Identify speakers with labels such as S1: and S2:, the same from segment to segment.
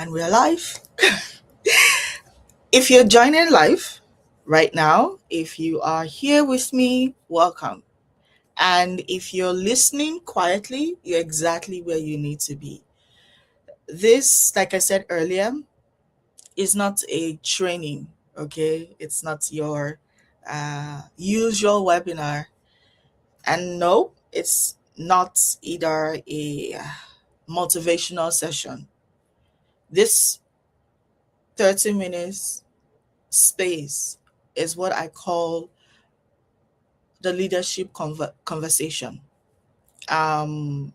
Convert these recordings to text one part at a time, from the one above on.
S1: And we're live. If you're joining live right now, if you are here with me, welcome. And if you're listening quietly, you're exactly where you need to be. This, like I said earlier, is not a training, okay? It's not your usual webinar. And no, it's not either a motivational session. This 30 minutes space is what I call the leadership conversation. Um,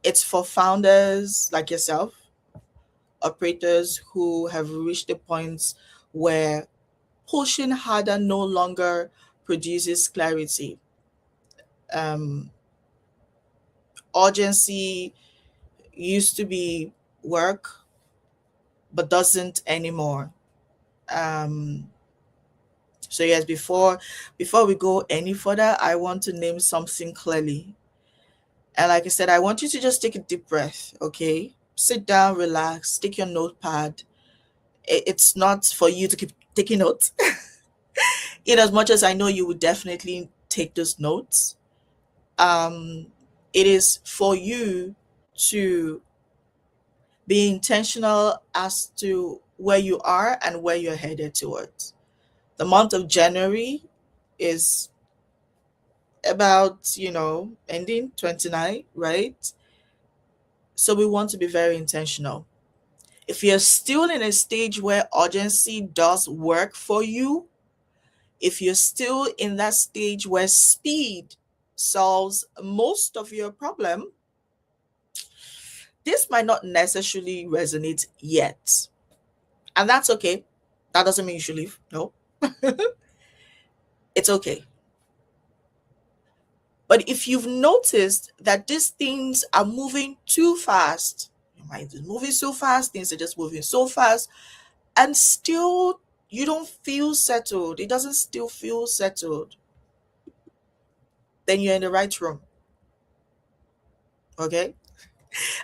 S1: it's for founders like yourself, operators who have reached the point where pushing harder no longer produces clarity. Um, Urgency used to be work, but doesn't anymore. Um, so yes, before we go any further, I want to name something clearly. And like I said, I want you to just take a deep breath, okay? Sit down, relax, take your notepad. It's not for you to keep taking notes. In as much as I know you would definitely take those notes, um, it is for you to be intentional as to where you are and where you're headed towards. The month of January is about, ending 29, right? So we want to be very intentional. If you're still in a stage where urgency does work for you, if you're still in that stage where speed solves most of your problem, this might not necessarily resonate yet. And that's okay. That doesn't mean you should leave. No, it's okay. But if you've noticed that these things are moving too fast, your mind is moving so fast, things are just moving so fast, and still you don't feel settled, it doesn't still feel settled, then you're in the right room. Okay?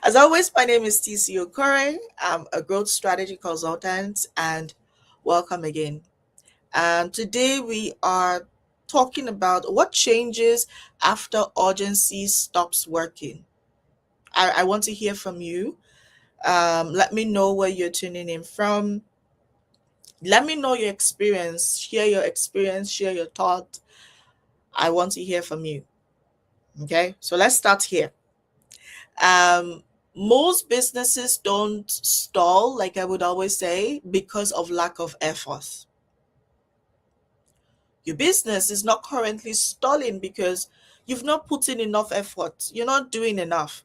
S1: As always, my name is TC Okore. I'm a growth strategy consultant, and welcome again. And today we are talking about what changes after urgency stops working. I want to hear from you. Let me know where you're tuning in from. Let me know your experience. Share your experience, share your thought. I want to hear from you. Okay, so let's start here. Um, Most businesses don't stall, like I would always say, because of lack of effort. Your business is not currently stalling because you've not put in enough effort. You're not doing enough.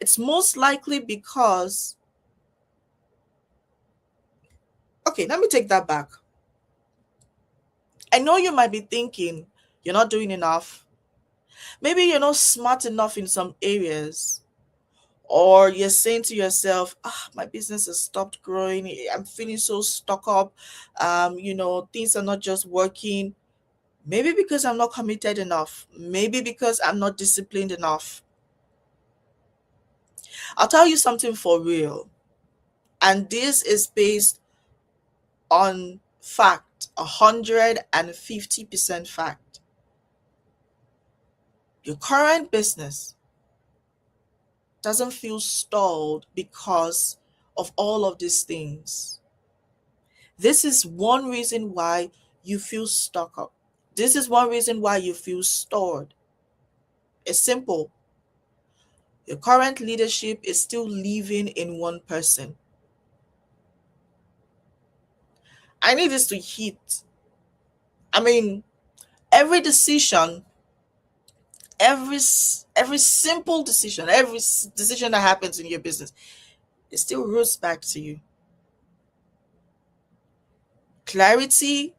S1: It's most likely because, okay, let me take that back. I know you might be thinking you're not doing enough. Maybe you're not smart enough in some areas. Or you're saying to yourself, my business has stopped growing. I'm feeling so stuck up. Things are not just working. Maybe because I'm not committed enough. Maybe because I'm not disciplined enough. I'll tell you something for real. And this is based on fact, 150% fact. Your current business doesn't feel stalled because of all of these things. This is one reason why you feel stuck up. This is one reason why you feel stored. It's simple. Your current leadership is still living in one person. I need this to hit. I mean, every decision, every simple decision, every decision that happens in your business, it still roots back to you. Clarity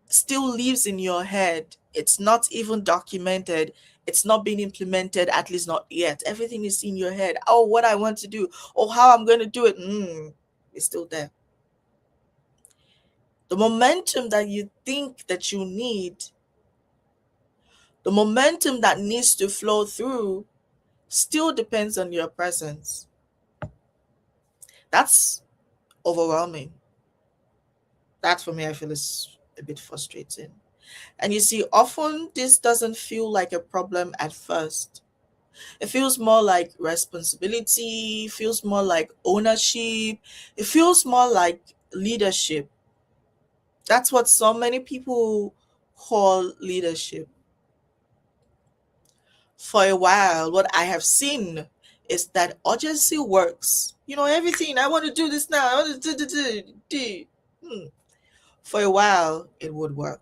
S1: still lives in your head. It's not even documented. It's not being implemented, at least not yet. Everything is in your head. Oh, what I want to do, or how I'm going to do it. It's still there. The momentum that you think that you need, the momentum that needs to flow through, still depends on your presence. That's overwhelming. That for me, I feel is a bit frustrating. And you see, often this doesn't feel like a problem at first. It feels more like responsibility, feels more like ownership, it feels more like leadership. That's what so many people call leadership. For a while, what I have seen is that urgency works. Everything, I want to do this now, I want to do. For a while, it would work.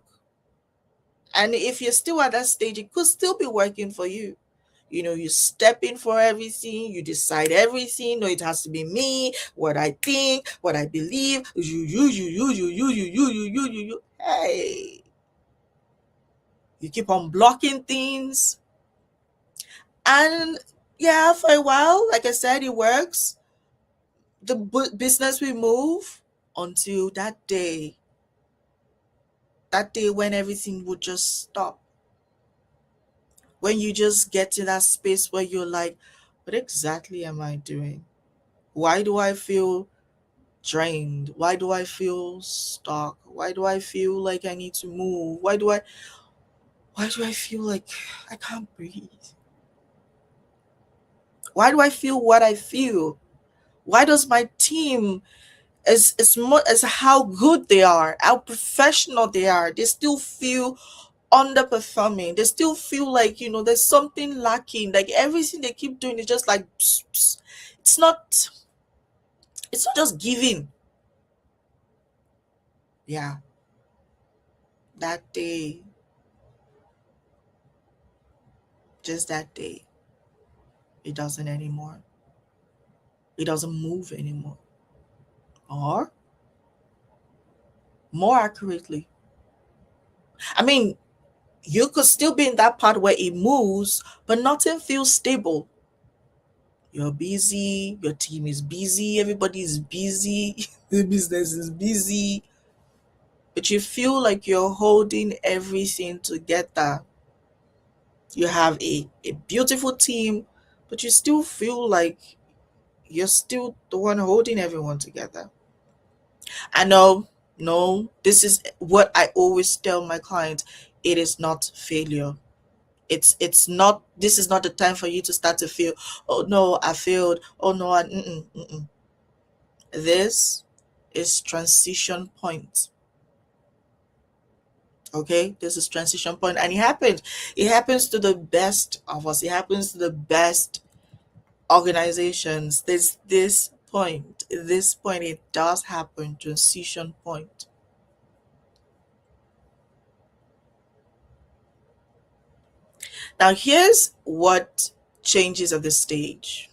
S1: And if you're still at that stage, it could still be working for you. You step in for everything, you decide everything. No, it has to be me, what I think, what I believe. You. Hey, you keep on blocking things. And yeah, for a while, like I said, it works. The business will move until that day when everything would just stop. When you just get to that space where you're like, what exactly am I doing? Why do I feel drained? Why do I feel stuck? Why do I feel like I need to move? Why do I feel like I can't breathe? Why do I feel what I feel? Why does my team, as much as how good they are, how professional they are, they still feel underperforming? They still feel like, there's something lacking. Like everything they keep doing is just like pss, pss. It's not just giving. Yeah, that day, just that day, it doesn't anymore. It doesn't move anymore. Or more accurately, I mean, you could still be in that part where it moves, but nothing feels stable. You're busy, your team is busy, everybody is busy, the business is busy, but you feel like you're holding everything together. You have a beautiful team, but you still feel like you're still the one holding everyone together. I know, no, this is what I always tell my clients. It is not failure. It's not, this is not the time for you to start to feel, oh no, I failed. Oh no, mm-mm. This is transition point. Okay, this is transition point, and it happens to the best of us. It happens to the best organizations. There's this point it does happen, transition point. Now here's what changes at this stage.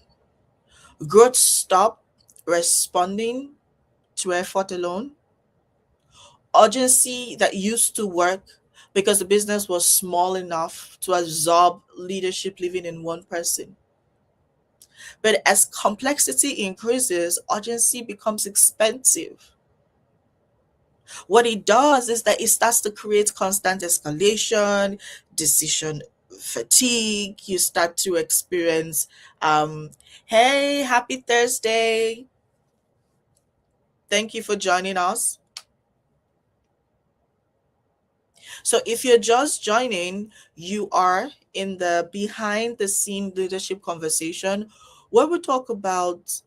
S1: Growth stop responding to effort alone. Urgency that used to work because the business was small enough to absorb leadership living in one person. But as complexity increases, urgency becomes expensive. What it does is that it starts to create constant escalation, decision fatigue. You start to experience, um, hey, happy Thursday. Thank you for joining us. So, if you're just joining, you are in the behind the scene leadership conversation where we talk about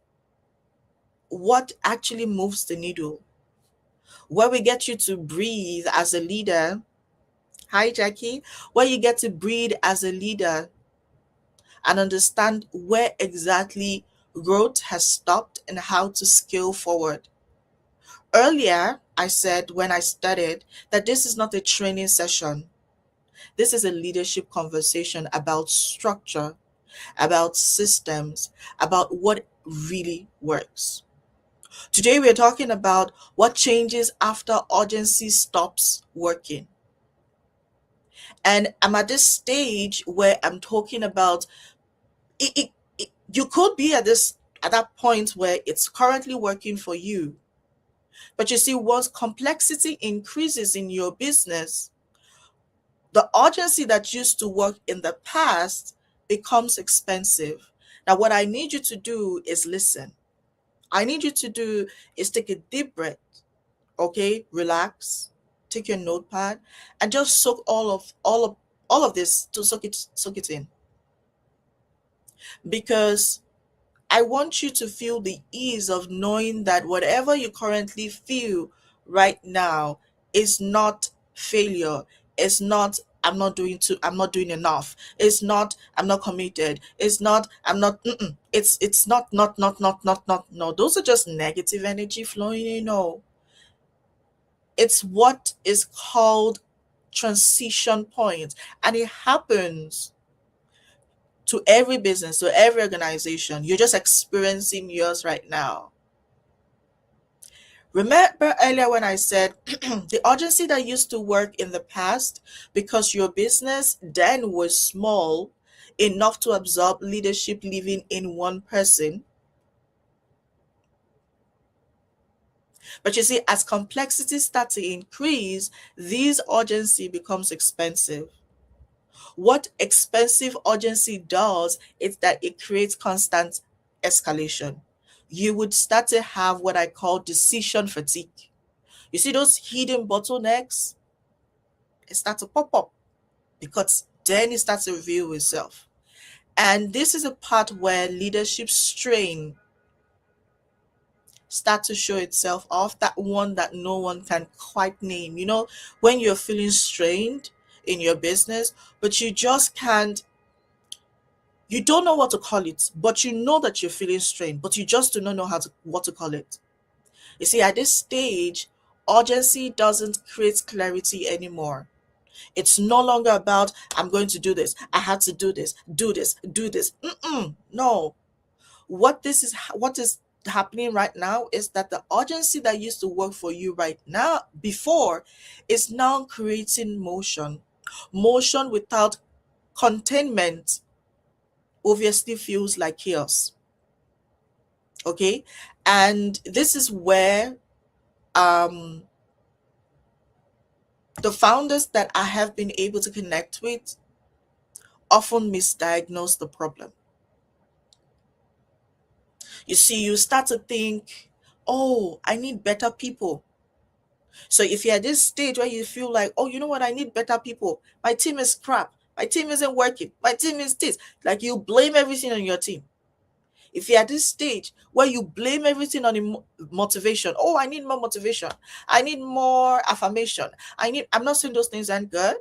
S1: what actually moves the needle, where we get you to breathe as a leader. Hi, Jackie. Where you get to breathe as a leader and understand where exactly growth has stopped and how to scale forward. Earlier, I said when I started that this is not a training session. This is a leadership conversation about structure, about systems, about what really works. Today, we're talking about what changes after urgency stops working. And I'm at this stage where I'm talking about you could be at that point where it's currently working for you. But you see, once complexity increases in your business, the urgency that used to work in the past becomes expensive. Now, what I need you to do is listen. I need you to do is take a deep breath, okay? Relax, take your notepad, and just soak all of this to soak it in. Because I want you to feel the ease of knowing that whatever you currently feel right now is not failure. It's not I'm not doing enough. It's not I'm not committed. It's not I'm not it's not no. Those are just negative energy flowing in. No. It's what is called transition point, and it happens to every business, to every organization. You're just experiencing yours right now. Remember earlier when I said the urgency that used to work in the past because your business then was small enough to absorb leadership living in one person. But you see, as complexity starts to increase, this urgency becomes expensive. What expensive urgency does is that it creates constant escalation. You would start to have what I call decision fatigue. You see those hidden bottlenecks? It starts to pop up because then it starts to reveal itself. And this is a part where leadership strain starts to show itself off, that one that no one can quite name. When you're feeling strained in your business, but you don't know what to call it, but you know that you're feeling strained, but you just do not know what to call it. You see, at this stage, urgency doesn't create clarity anymore. It's no longer about I'm going to do this. I have to do this, do this, do this. No. What is happening right now is that the urgency that used to work for you right now before is now creating motion. Motion without containment obviously feels like chaos. Okay? And this is where um the founders that I have been able to connect with often misdiagnose the problem. You see, you start to think, oh, I need better people. So if you're at this stage where you feel like, oh, you know what, I need better people. My team is crap. My team isn't working. My team is this. Like you blame everything on your team. If you're at this stage where you blame everything on motivation, oh, I need more motivation. I need more affirmation. I'm not saying those things aren't good.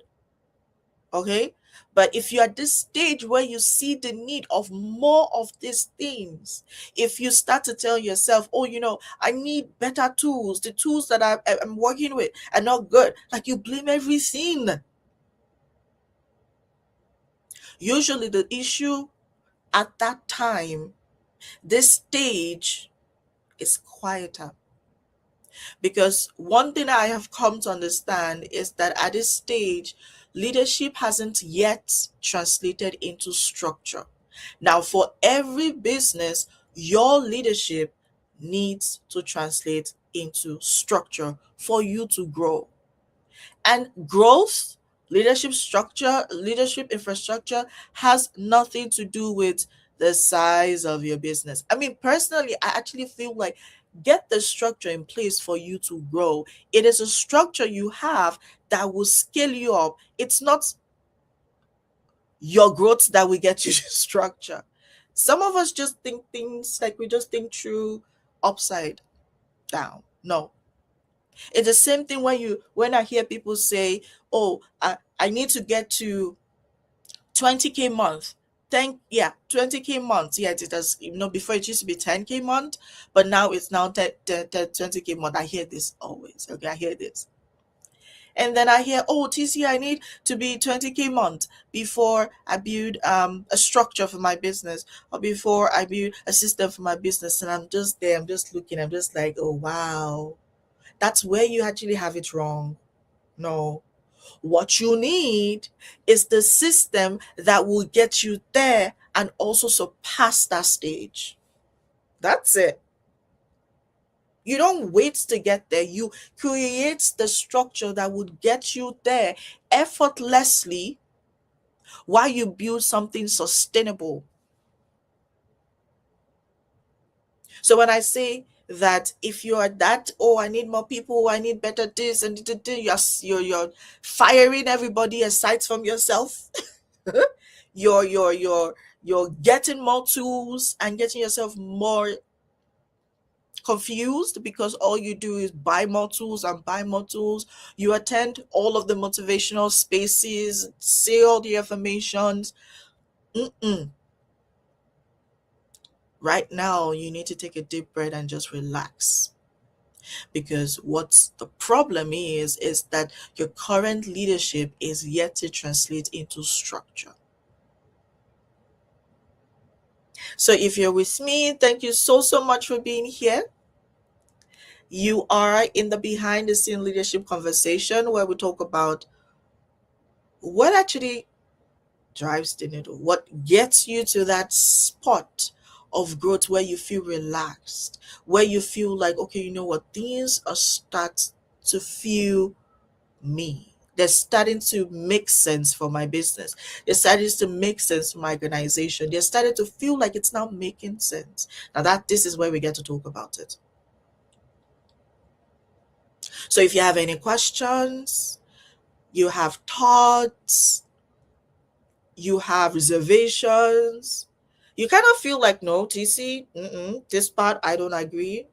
S1: Okay, but if you're at this stage where you see the need of more of these things, if you start to tell yourself, oh, I need better tools, the tools that I'm working with are not good, like you blame everything. Usually the issue at that time, this stage, is quieter. Because one thing I have come to understand is that at this stage, leadership hasn't yet translated into structure. Now, for every business, your leadership needs to translate into structure for you to grow. And growth, leadership structure, leadership infrastructure has nothing to do with the size of your business. I mean, personally, I actually feel like get the structure in place for you to grow. It is a structure you have that will scale you up. It's not your growth that will get you to structure. Some of us just think things like we just think through upside down. No, it's the same thing when I hear people say, "Oh, I need to get to 20K month." 20K month. Yeah, it does. Before it used to be 10K month, but now it's now 20K month. I hear this always. Okay, I hear this. And then I hear, oh, TC, I need to be 20K month before I build a structure for my business, or before I build a system for my business. And I'm just there, I'm just looking, I'm just like, oh, wow. That's where you actually have it wrong. No. What you need is the system that will get you there and also surpass that stage. That's it. You don't wait to get there. You create the structure that would get you there effortlessly while you build something sustainable. So when I say that, if you are that, oh, I need more people, I need better this and you're firing everybody aside from yourself. You're getting more tools and getting yourself more confused, because all you do is buy more tools and buy more tools. You attend all of the motivational spaces, say all the affirmations. Mm-mm. Right now, you need to take a deep breath and just relax, because what's the problem is that your current leadership is yet to translate into structure. So if you're with me, thank you so much for being here. You are in the behind the scene leadership conversation, where we talk about what actually drives the needle, what gets you to that spot of growth where you feel relaxed, where you feel like, okay, you know what, things are start to feel me. They're starting to make sense for my business. They're starting to make sense for my organization. They're starting to feel like it's now making sense. Now that this is where we get to talk about it. So if you have any questions, you have thoughts, you have reservations, you kind of feel like, no, TC, this part I don't agree,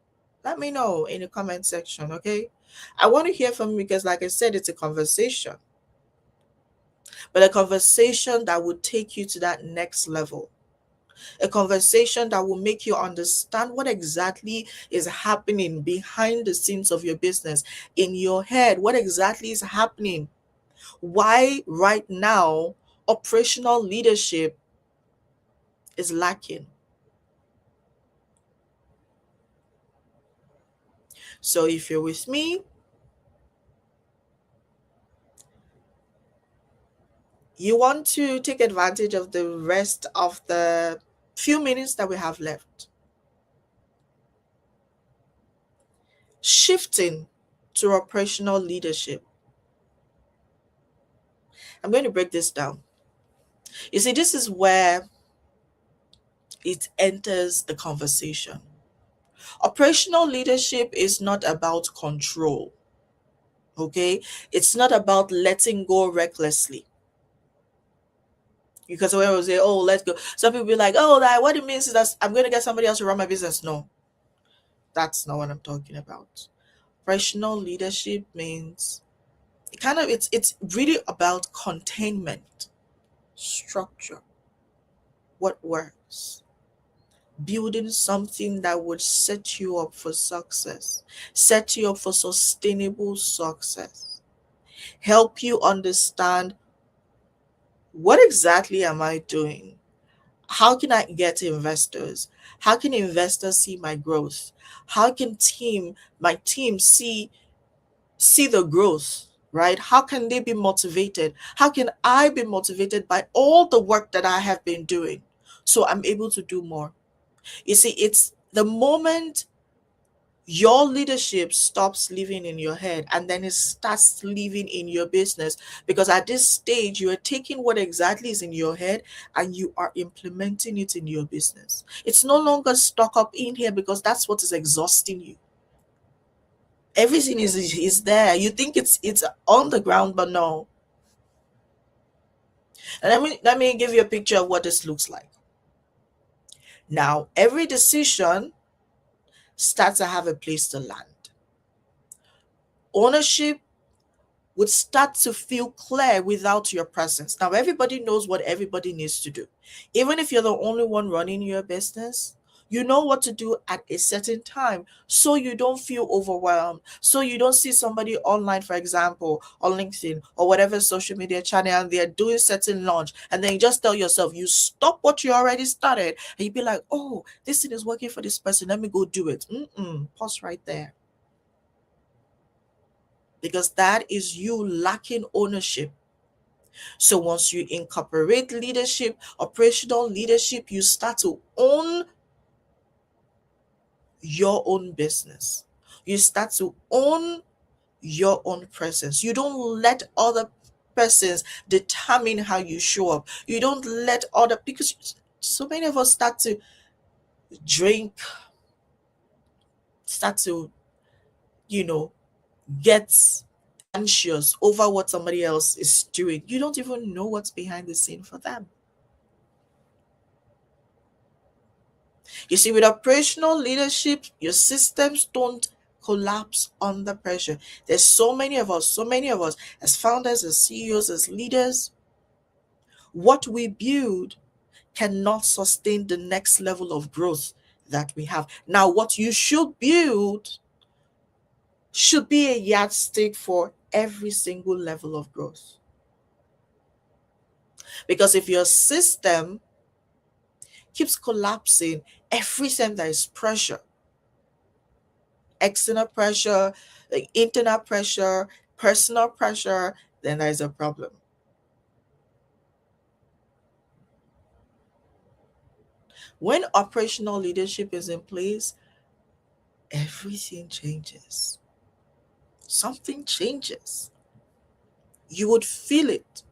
S1: let me know in the comment section, okay? I want to hear from you, because like I said, it's a conversation, but a conversation that would take you to that next level. A conversation that will make you understand what exactly is happening behind the scenes of your business, in your head, what exactly is happening, why right now operational leadership is lacking. So if you're with me, you want to take advantage of the rest of the few minutes that we have left. Shifting to operational leadership. I'm going to break this down. You see, this is where it enters the conversation. Operational leadership is not about control, okay? It's not about letting go recklessly. Because when we say, oh, let's go, some people be like, oh, that what it means is that I'm going to get somebody else to run my business. No, that's not what I'm talking about. Operational leadership means it's really about containment, structure, what works, building something that would set you up for success, set you up for sustainable success, help you understand, what exactly am I doing? How can I get investors? How can investors see my growth? How can my team see the growth, right? How can they be motivated? How can I be motivated by all the work that I have been doing, so I'm able to do more? You see, it's the moment your leadership stops living in your head and then it starts living in your business, because at this stage you are taking what exactly is in your head and you are implementing it in your business. It's no longer stuck up in here, because that's what is exhausting you. Everything is there. You think it's on the ground, but no. And let me give you a picture of what this looks like. Now, every decision starts to have a place to land. Ownership would start to feel clear without your presence. Now, everybody knows what everybody needs to do. Even if you're the only one running your business, you know what to do at a certain time, so you don't feel overwhelmed. So you don't see somebody online, for example, on LinkedIn or whatever social media channel, and they're doing certain launch. And then you just tell yourself, you stop what you already started, and you be like, oh, this thing is working for this person. Let me go do it. Pause right there, because that is you lacking ownership. So once you incorporate leadership, operational leadership, you start to own your own business. You start to own your own presence. You don't let other persons determine how you show up. You don't let other, because so many of us start to drink start to, you know, get anxious over what somebody else is doing. You don't even know what's behind the scene for them. You see, with operational leadership, your systems don't collapse under pressure. There's so many of us as founders, as CEOs, as leaders. What we build cannot sustain the next level of growth that we have. Now, what you should build should be a yardstick for every single level of growth. Because if your system keeps collapsing every time there is pressure, external pressure, like internal pressure, personal pressure, then there is a problem. When operational leadership is in place, everything changes. Something changes. You would feel it.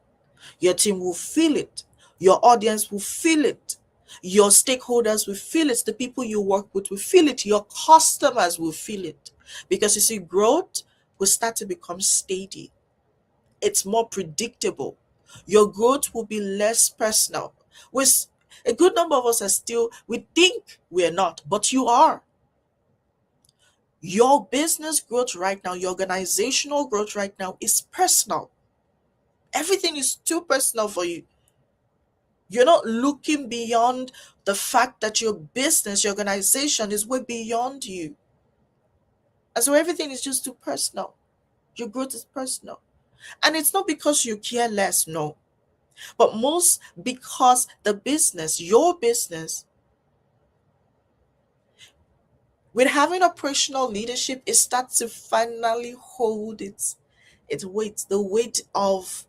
S1: Your team will feel it. Your audience will feel it. Your stakeholders will feel it. The people you work with will feel it. Your customers will feel it. Because you see, growth will start to become steady. It's more predictable. Your growth will be less personal. With a good number of us are still, we think we're not, but you are. Your business growth right now, your organizational growth right now is personal. Everything is too personal for you. You're not looking beyond the fact that your business, your organization is way beyond you. And so everything is just too personal. Your growth is personal. And it's not because you care less, no. But most because the business, your business, with having operational leadership, it starts to finally hold its weight, the weight of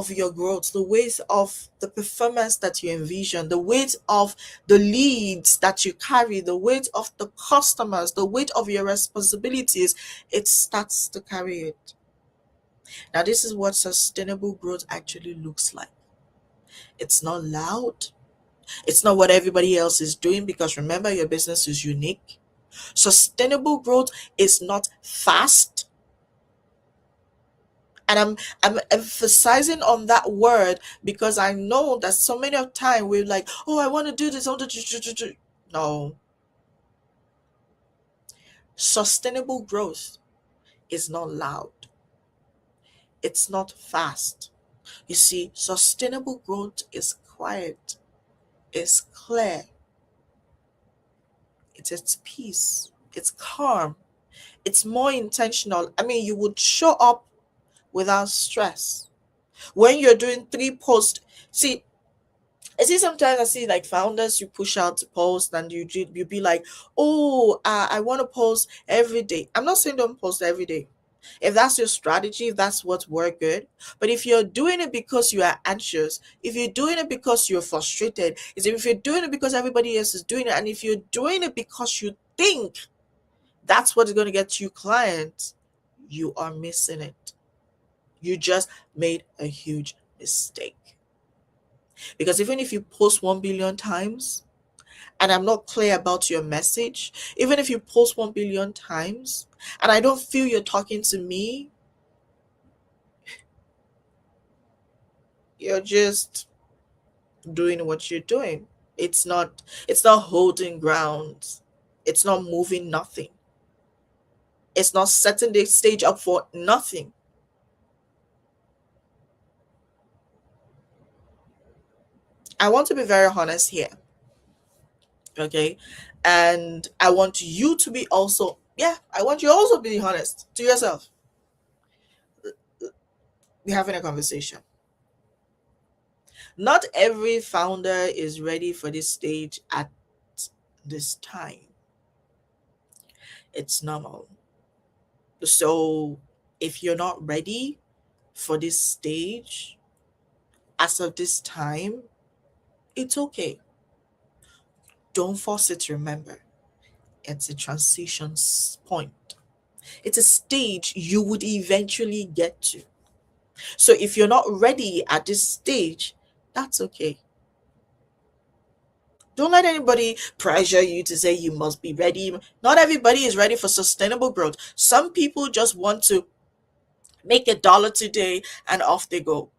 S1: your growth, the weight of the performance that you envision, the weight of the leads that you carry, the weight of the customers, the weight of your responsibilities, it starts to carry it. Now, this is what sustainable growth actually looks like. It's not loud. It's not what everybody else is doing because remember, your business is unique. Sustainable growth is not fast. And I'm emphasizing on that word because I know that so many of time we're like, oh, I want to do this, I want to do. No. Sustainable growth is not loud. It's not fast. You see, sustainable growth is quiet, it's clear, it's at peace, it's calm, it's more intentional. I mean, you would show up without stress. When you're doing 3 posts, see, I see sometimes I see like founders you push out to post and you be like, oh, I want to post every day. I'm not saying don't post every day. If that's your strategy, if that's what works good. But if you're doing it because you are anxious, if you're doing it because you're frustrated, is if you're doing it because everybody else is doing it, and if you're doing it because you think that's what's going to get you clients, you are missing it. You just made a huge mistake. Because even if you post 1 billion times and I'm not clear about your message, even if you post 1 billion times and I don't feel you're talking to me, you're just doing what you're doing. It's not holding ground. It's not moving nothing. It's not setting the stage up for nothing. I want to be very honest here, okay? And I want you to be also, yeah, I want you also to be honest to yourself. We're having a conversation. Not every founder is ready for this stage at this time. It's normal. So if you're not ready for this stage as of this time, it's okay. Don't force it, remember. It's a transition point. It's a stage you would eventually get to. So if you're not ready at this stage, that's okay. Don't let anybody pressure you to say you must be ready. Not everybody is ready for sustainable growth. Some people just want to make $1 today and off they go,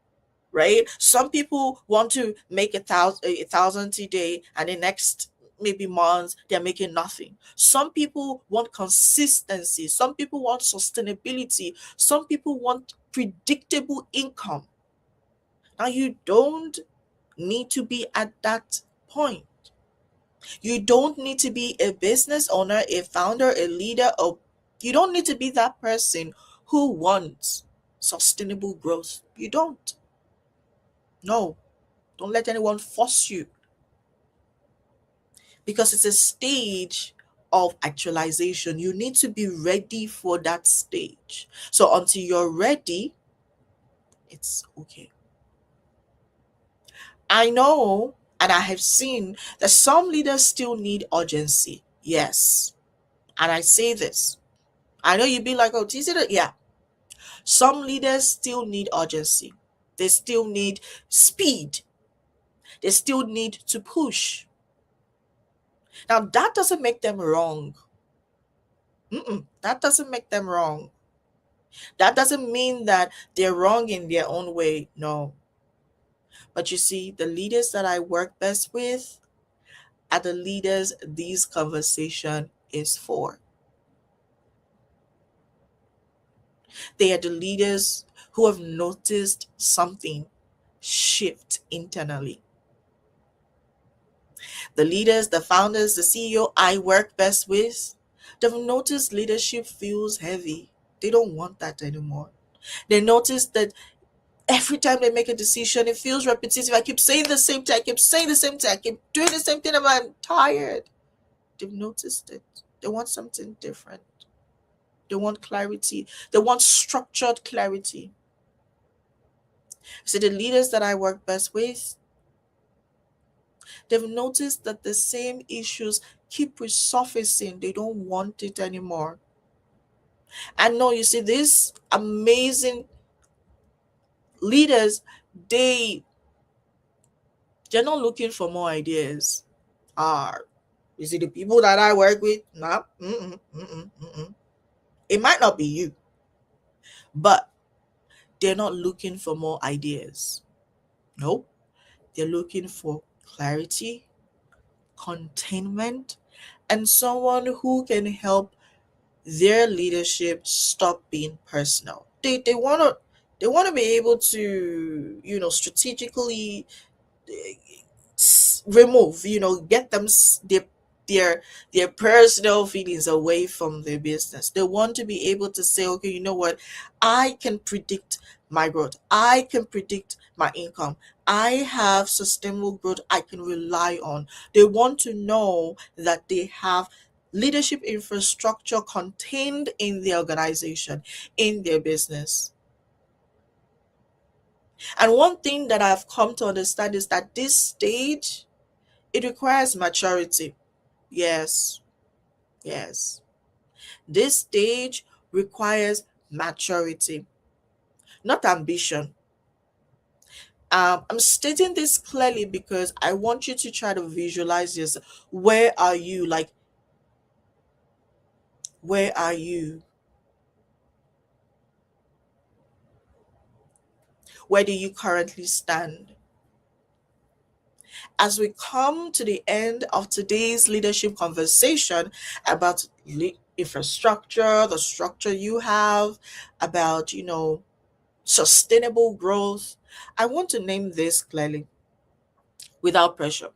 S1: right? Some people want to make a thousand today and the next maybe months they're making nothing. Some people want consistency. Some people want sustainability. Some people want predictable income. Now you don't need to be at that point. You don't need to be a business owner, a founder, a leader, or you don't need to be that person who wants sustainable growth. You don't. No, don't let anyone force you because it's a stage of actualization. You need to be ready for that stage. So until you're ready, it's okay. I know and I have seen that some leaders still need urgency. Yes. And I say this. I know you'd be like, oh, is it? Yeah. Some leaders still need urgency. They still need speed. They still need to push. Now, that doesn't make them wrong. That doesn't make them wrong. That doesn't mean that they're wrong in their own way. No. But you see, the leaders that I work best with are the leaders this conversation is for. They are the leaders who have noticed something shift internally. The leaders, the founders, the CEO I work best with, they've noticed leadership feels heavy. They don't want that anymore. They notice that every time they make a decision, it feels repetitive. I keep saying the same thing. I keep saying the same thing. I keep doing the same thing. I'm tired. They've noticed it. They want something different. They want clarity. They want structured clarity. So the leaders that I work best with, they've noticed that the same issues keep resurfacing. They don't want it anymore. And no, you see, these amazing leaders, they they're not looking for more ideas. Are you see the people that I work with? No, it might not be you, but they're not looking for more ideas. Nope, they're looking for clarity, containment, and someone who can help their leadership stop being personal. They want to be able to strategically remove, get them their their personal feelings away from their business. They want to be able to say, okay, you know what, I can predict my growth, I can predict my income, I have sustainable growth I can rely on. They want to know that they have leadership infrastructure contained in their organization, in their business. And one thing that I've come to understand is that this stage, it requires maturity. Yes, yes. This stage requires maturity, not ambition. I'm stating this clearly because I want you to try to visualize this. Where are you? Like, where are you? Where do you currently stand? As we come to the end of today's leadership conversation about infrastructure, the structure you have, about, sustainable growth, I want to name this clearly without pressure.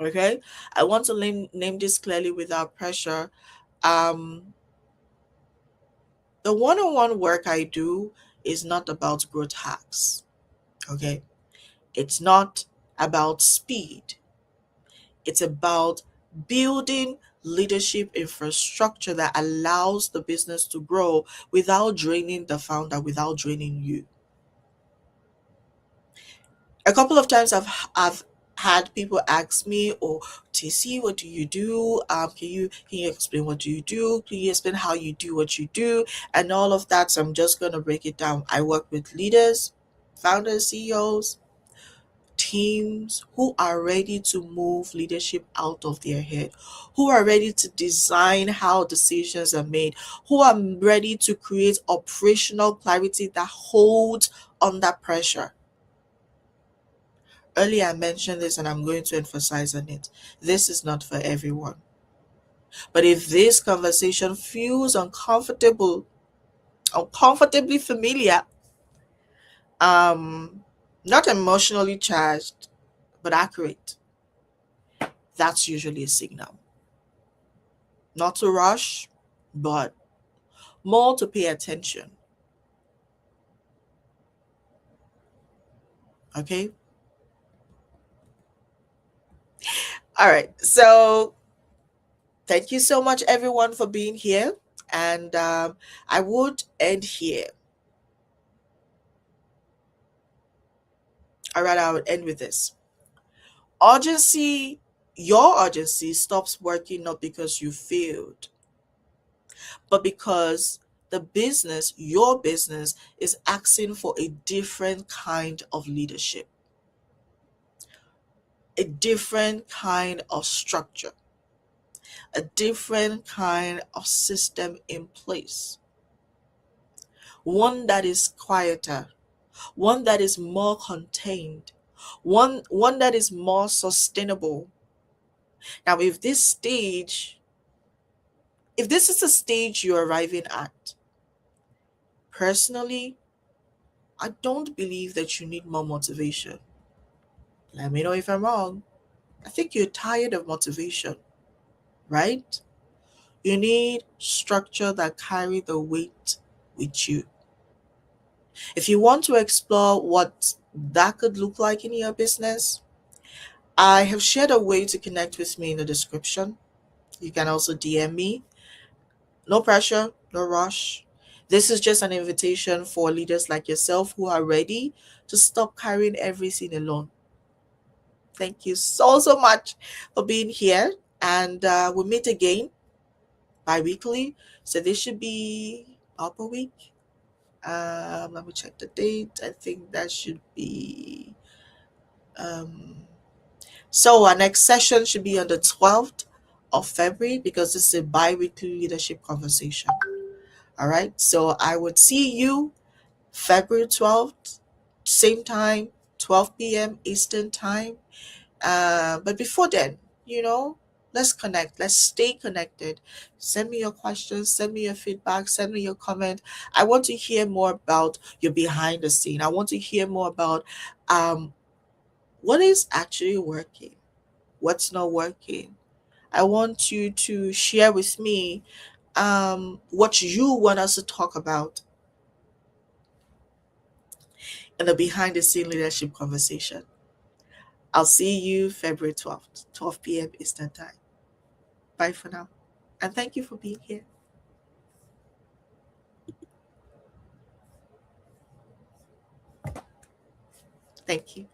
S1: Okay? I want to name this clearly without pressure. Um, the one on one work I do is not about growth hacks. Okay? It's not about speed. It's about building leadership infrastructure that allows the business to grow without draining the founder, without draining you. A couple of times I've had people ask me, "Oh, TC, what do you do? Can you explain what do you do? Can you explain how you do what you do?" And all of that. So I'm just gonna break it down. I work with leaders, founders, CEOs, teams who are ready to move leadership out of their head, who are ready to design how decisions are made, who are ready to create operational clarity that holds under pressure. Earlier I mentioned this and I'm going to emphasize on it. This is not for everyone. But if this conversation feels uncomfortably familiar, um, not emotionally charged, but accurate, that's usually a signal. Not to rush, but more to pay attention. Okay? All right. So thank you so much, everyone, for being here. And I would end here. All right, I would end with this. Urgency, your urgency stops working not because you failed, but because your business, is asking for a different kind of leadership, a different kind of structure, a different kind of system in place. One that is quieter, one that is more contained, one that is more sustainable. Now, if this is a stage you're arriving at, personally, I don't believe that you need more motivation. Let me know if I'm wrong. I think you're tired of motivation, right? You need structure that carry the weight with you. If you want to explore what that could look like in your business, I have shared a way to connect with me in the description. You can also DM me. No pressure, no rush. This is just an invitation for leaders like yourself who are ready to stop carrying everything alone. Thank you so, so much for being here. And we'll meet again bi-weekly. So this should be up a week. Let me check the date. I think that should be so our next session should be on the 12th of February because this is a bi-weekly leadership conversation. All right. So I would see you February 12th, same time, 12 p.m. Eastern time. But before then, let's connect. Let's stay connected. Send me your questions, send me your feedback, send me your comment. I want to hear more about your behind the scene. I want to hear more about um, what is actually working, what's not working. I want you to share with me what you want us to talk about in the behind the scene leadership conversation. I'll see you February 12th, 12 p.m. Eastern Time. Bye for now. And thank you for being here. Thank you.